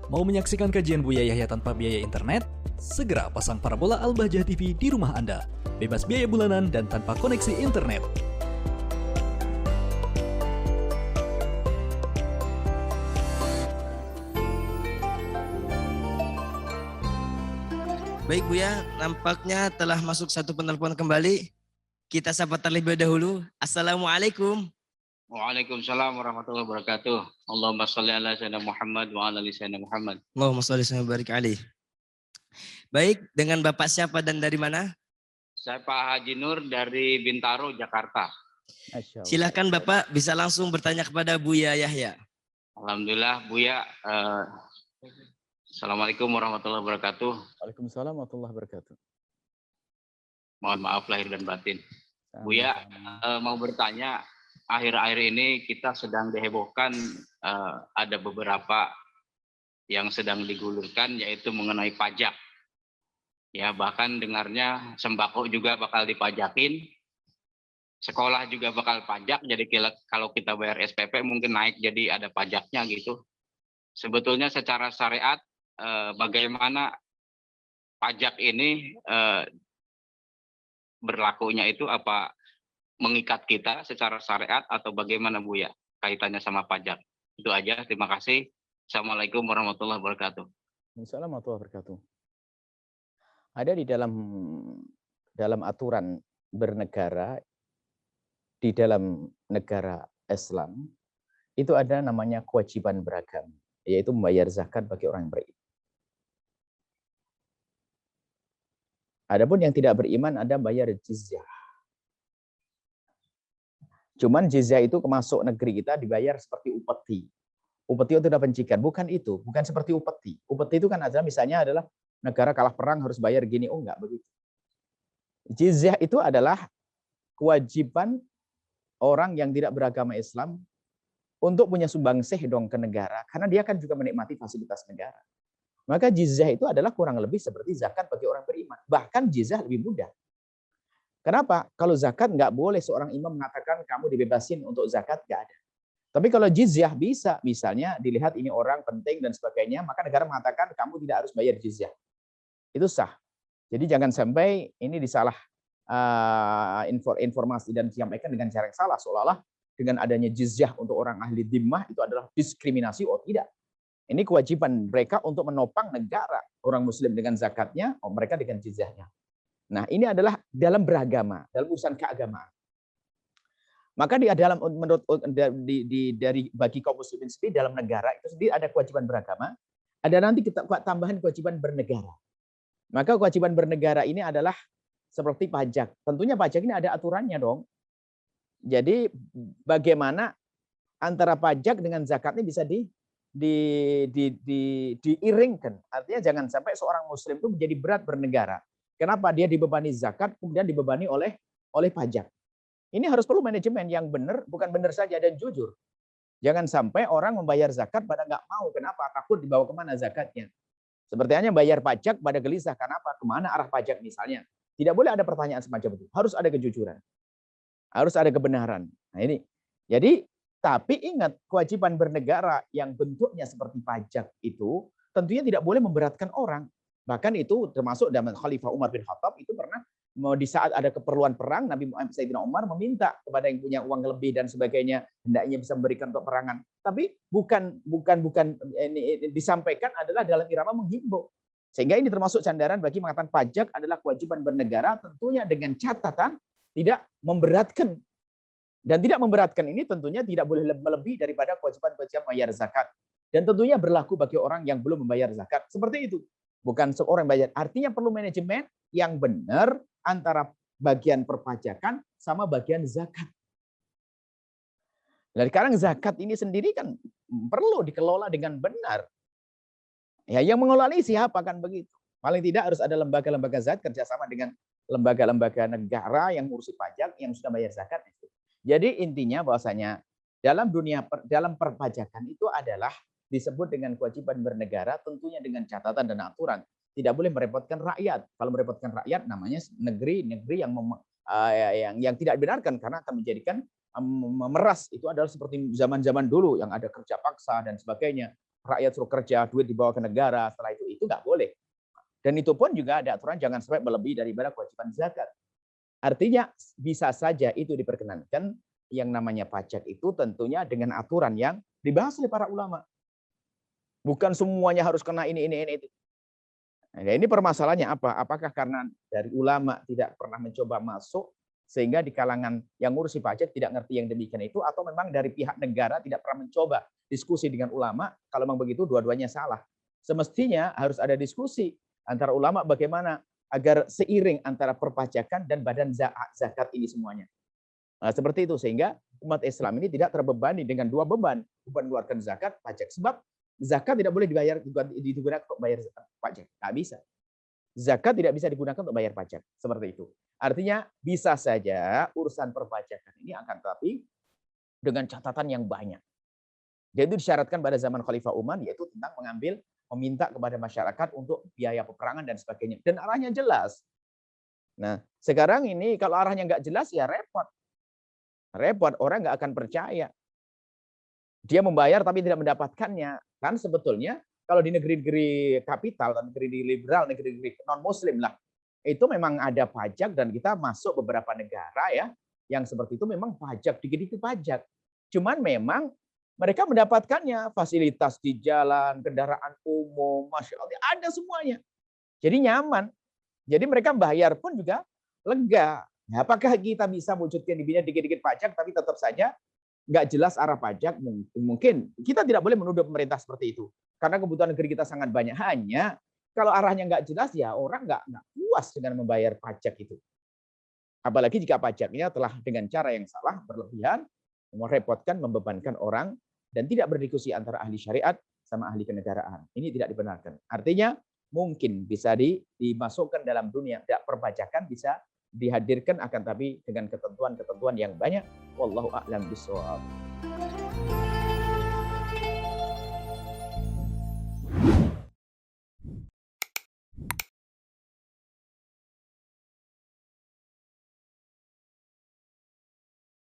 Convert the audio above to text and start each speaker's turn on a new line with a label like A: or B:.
A: Mau menyaksikan kajian Buya Yahya tanpa biaya internet? Segera pasang parabola Al-Bahjah TV di rumah Anda. Bebas biaya bulanan dan tanpa koneksi internet.
B: Baik Buya, nampaknya telah masuk satu penelpon kembali. Kita sapa terlebih dahulu. Assalamualaikum.
C: Waalaikumsalam warahmatullahi wabarakatuh. Allahumma sholli ala sayyidina Muhammad wa ala ali sayyidina Muhammad.
B: Allahumma sholli wa barik alaih. Baik, dengan Bapak siapa dan dari mana?
C: Saya Pak Haji Nur dari Bintaro, Jakarta.
B: Silakan Bapak bisa langsung bertanya kepada Buya Yahya.
C: Alhamdulillah Buya. Assalamualaikum warahmatullahi wabarakatuh.
D: Waalaikumsalam warahmatullahi wabarakatuh.
C: Mohon maaf lahir dan batin. Buya mau bertanya, akhir-akhir ini kita sedang dihebohkan, ada beberapa yang sedang digulirkan yaitu mengenai pajak. Ya, bahkan dengarnya sembako juga bakal dipajakin, sekolah juga bakal pajak, jadi kalau kita bayar SPP mungkin naik jadi ada pajaknya gitu. Sebetulnya secara syariat bagaimana pajak ini berlakunya itu, apa mengikat kita secara syariat atau bagaimana Buya kaitannya sama pajak? Itu aja, terima kasih. Assalamualaikum warahmatullahi wabarakatuh.
D: Assalamualaikum warahmatullahi wabarakatuh. Ada di dalam aturan bernegara di dalam negara Islam itu ada namanya kewajiban beragama, yaitu membayar zakat bagi orang yang beriman. Adapun yang tidak beriman ada bayar jizyah. Cuman jizyah itu masuk negeri kita dibayar seperti upeti. Upeti itu adalah pencikan, bukan itu, bukan seperti upeti. Upeti itu kan adalah misalnya adalah negara kalah perang harus bayar gini, oh enggak begitu. Jizyah itu adalah kewajiban orang yang tidak beragama Islam untuk punya sumbangsih dong ke negara, karena dia kan juga menikmati fasilitas negara. Maka jizyah itu adalah kurang lebih seperti zakat bagi orang beriman. Bahkan jizyah lebih mudah. Kenapa? Kalau zakat nggak boleh seorang imam mengatakan kamu dibebasin untuk zakat, nggak ada. Tapi kalau jizyah bisa, misalnya dilihat ini orang penting dan sebagainya, maka negara mengatakan kamu tidak harus bayar jizyah. Itu sah. Jadi jangan sampai ini disalah informasi dan disampaikan dengan cara yang salah, seolah-olah dengan adanya jizyah untuk orang ahli dhimmah itu adalah diskriminasi. Oh tidak. Ini kewajiban mereka untuk menopang negara. Orang muslim dengan zakatnya, oh mereka dengan jizyahnya. Nah, ini adalah dalam beragama, dalam urusan keagamaan. Maka dari bagi kaum muslimin sendiri dalam negara itu sendiri ada kewajiban beragama, ada nanti kita tambahan kewajiban bernegara. Maka kewajiban bernegara ini adalah seperti pajak. Tentunya pajak ini ada aturannya dong. Jadi bagaimana antara pajak dengan zakatnya bisa diiringkan. Artinya jangan sampai seorang muslim itu menjadi berat bernegara. Kenapa? Dia dibebani zakat, kemudian dibebani oleh pajak. Ini harus perlu manajemen yang benar, bukan benar saja dan jujur. Jangan sampai orang membayar zakat pada nggak mau. Kenapa? Takut dibawa kemana zakatnya. Seperti hanya bayar pajak pada gelisah. Kenapa? Kemana arah pajak misalnya. Tidak boleh ada pertanyaan semacam itu. Harus ada kejujuran. Harus ada kebenaran. Nah ini. Jadi tapi ingat, kewajiban bernegara yang bentuknya seperti pajak itu tentunya tidak boleh memberatkan orang. Bahkan itu termasuk zaman Khalifah Umar bin Khattab itu pernah di saat ada keperluan perang, Nabi Sayyidina Umar meminta kepada yang punya uang lebih dan sebagainya, hendaknya bisa memberikan untuk perangan. Tapi bukan ini disampaikan adalah dalam irama menghimbau. Sehingga ini termasuk sandaran bagi mengatakan pajak adalah kewajiban bernegara, tentunya dengan catatan tidak memberatkan. Dan tidak memberatkan ini tentunya tidak boleh melebihi daripada kewajiban bayar zakat. Dan tentunya berlaku bagi orang yang belum membayar zakat. Seperti itu. Bukan seorang bayar. Artinya perlu manajemen yang benar antara bagian perpajakan sama bagian zakat. Dan sekarang zakat ini sendiri kan perlu dikelola dengan benar. Ya, yang mengelola ini siapa kan begitu. Paling tidak harus ada lembaga-lembaga zakat kerjasama dengan lembaga-lembaga negara yang ngurusi pajak yang sudah bayar zakat. Jadi intinya bahwasanya dalam perpajakan itu adalah disebut dengan kewajiban bernegara, tentunya dengan catatan dan aturan. Tidak boleh merepotkan rakyat. Kalau merepotkan rakyat namanya negeri yang tidak dibenarkan karena akan menjadikan memeras. Itu adalah seperti zaman-zaman dulu yang ada kerja paksa dan sebagainya. rakyat suruh kerja, duit dibawa ke negara, setelah itu nggak boleh. Dan itu pun juga ada aturan jangan sampai melebihi daripada kewajiban zakat. Artinya bisa saja itu diperkenankan, yang namanya pajak itu tentunya dengan aturan yang dibahas oleh para ulama. Bukan semuanya harus kena ini, itu. Nah, ini permasalahannya apa? Apakah karena dari ulama tidak pernah mencoba masuk, sehingga di kalangan yang ngurusi pajak tidak ngerti yang demikian itu, atau memang dari pihak negara tidak pernah mencoba diskusi dengan ulama? Kalau memang begitu, dua-duanya salah. Semestinya harus ada diskusi antara ulama bagaimana agar seiring antara perpajakan dan badan zakat ini semuanya. Nah, seperti itu, sehingga umat Islam ini tidak terbebani dengan dua beban mengeluarkan zakat, pajak. Sebab zakat tidak boleh digunakan untuk bayar pajak, nggak bisa. Zakat tidak bisa digunakan untuk bayar pajak, seperti itu. Artinya bisa saja urusan perpajakan ini akan tetapi dengan catatan yang banyak. Jadi disyaratkan pada zaman Khalifah Umar, yaitu tentang meminta kepada masyarakat untuk biaya peperangan dan sebagainya. Dan arahnya jelas. Nah, sekarang ini kalau arahnya nggak jelas ya repot. Repot, orang nggak akan percaya. Dia membayar tapi tidak mendapatkannya. Kan sebetulnya kalau di negeri-negeri kapital, negeri liberal, negeri-negeri non-muslim lah, itu memang ada pajak dan kita masuk beberapa negara ya, yang seperti itu memang pajak, dikit-dikit pajak. Cuman memang mereka mendapatkannya, fasilitas di jalan, kendaraan umum, Masya Allah, ada semuanya. Jadi nyaman. Jadi mereka bayar pun juga lega. Nah, apakah kita bisa wujudkan dirinya dikit-dikit pajak, tapi tetap saja nggak jelas arah pajak? Mungkin kita tidak boleh menuduh pemerintah seperti itu, karena kebutuhan negeri kita sangat banyak. Hanya kalau arahnya nggak jelas, ya orang nggak puas dengan membayar pajak itu. Apalagi jika pajaknya telah dengan cara yang salah, berlebihan, merepotkan, membebankan orang, dan tidak berdiskusi antara ahli syariat sama ahli kenegaraan. Ini tidak dibenarkan. Artinya mungkin bisa dimasukkan dalam dunia perpajakan, bisa dihadirkan, akan tapi dengan ketentuan-ketentuan yang banyak. Wallahu a'lam bishawab.